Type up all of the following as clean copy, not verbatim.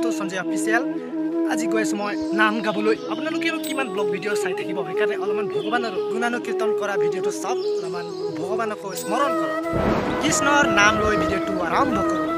two Sanjay official আজি গৈ আছোঁ মই নাম গাবলৈ আপোনালোকে কিমান ব্লগ ভিডিঅ' চাই থাকিব সেইকাৰণে অলপমান ভগৱানৰ গুণানুকীৰ্তন কৰা ভিডিঅ'টো চাওক অলপমান ভগৱানক স্মৰণ কৰক কৃষ্ণৰ নাম লৈ ভিডিঅ'টো আৰম্ভ কৰক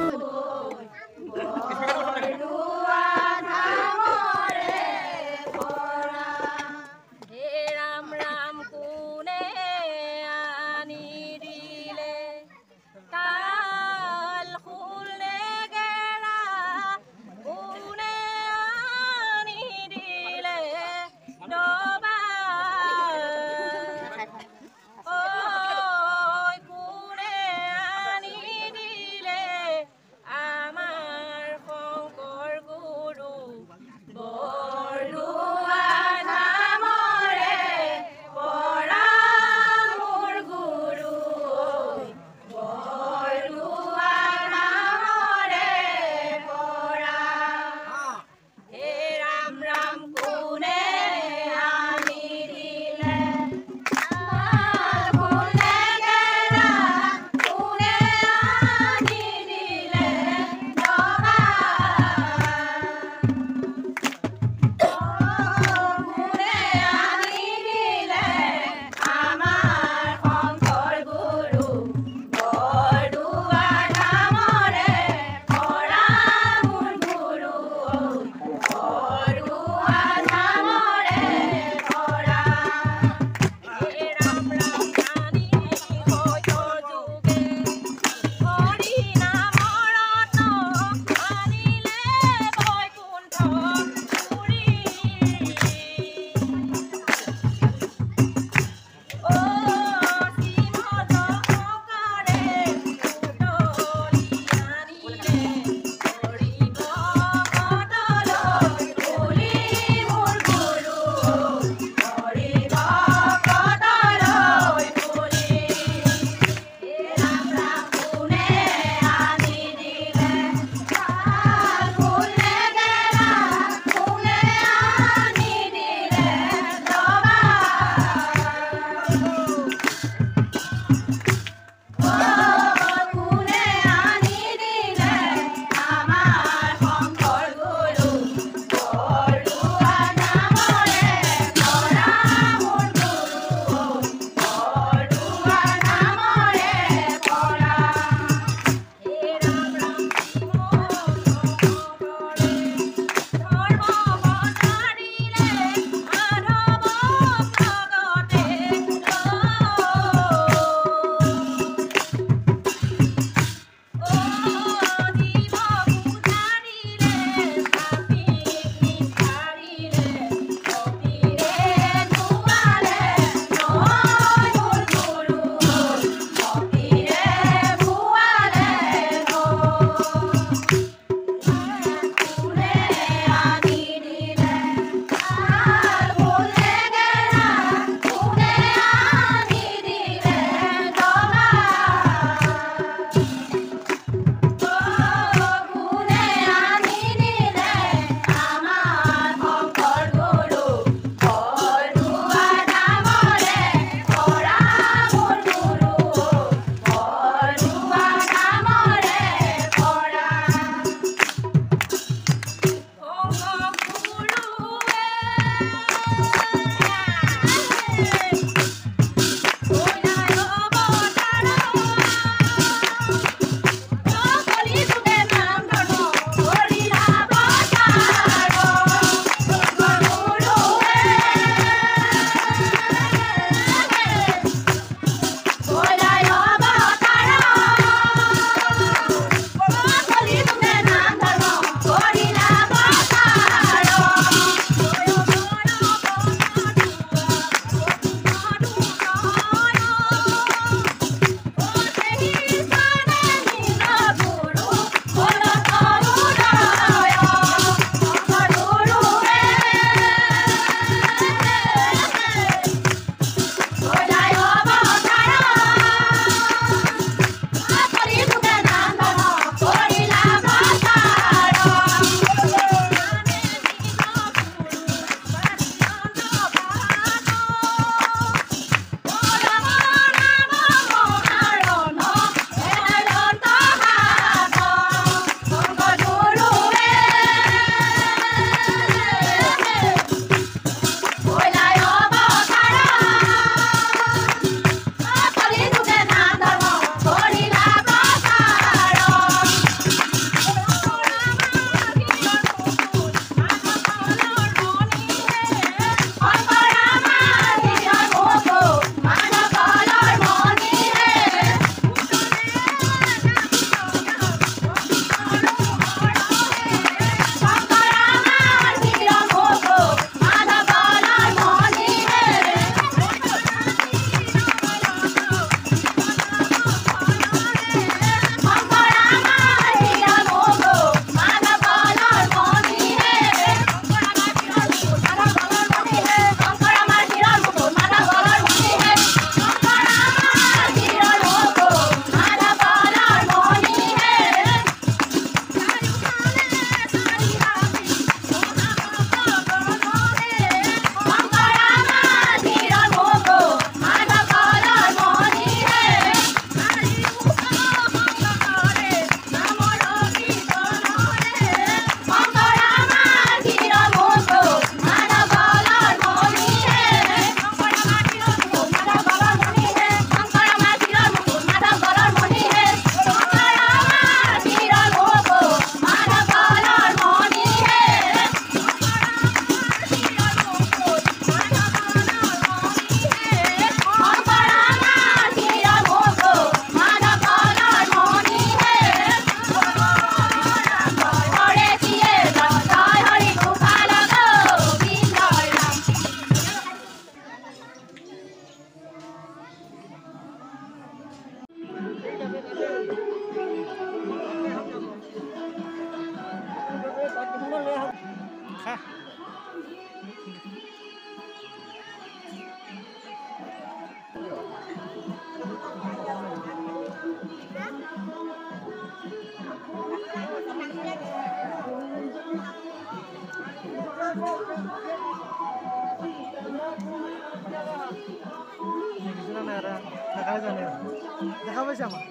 দেখা পাইছে আমাক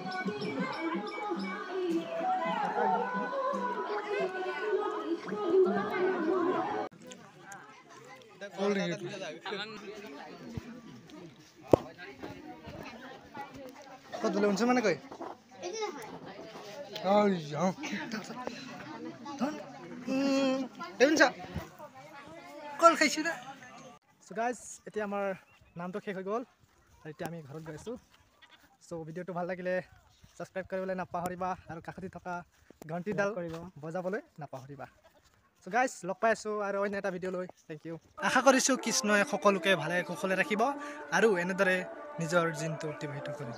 কত লোন মানে কই কল খাইছো না সো গাইজ এতিয়া আমাৰ নামটো শেষ হৈ গ'ল আৰু এতিয়া আমি ঘৰত গৈ আছোঁ সো ভিডিঅ'টো ভাল লাগিলে সাবস্ক্ৰাইব কৰিবলৈ নাপাহৰিবা আৰু কাষতে থকা ঘণ্টিডাল বজাবলৈ নাপাহৰিবা সো গাইজ লগ পাই আছোঁ আৰু অন্য এটা ভিডিঅ' লৈ থেংক ইউ আশা কৰিছোঁ কৃষ্ণই সকলোকে ভালে কুশলে ৰাখিব আৰু এনেদৰে নিজৰ দিনটো অতিবাহিত কৰিব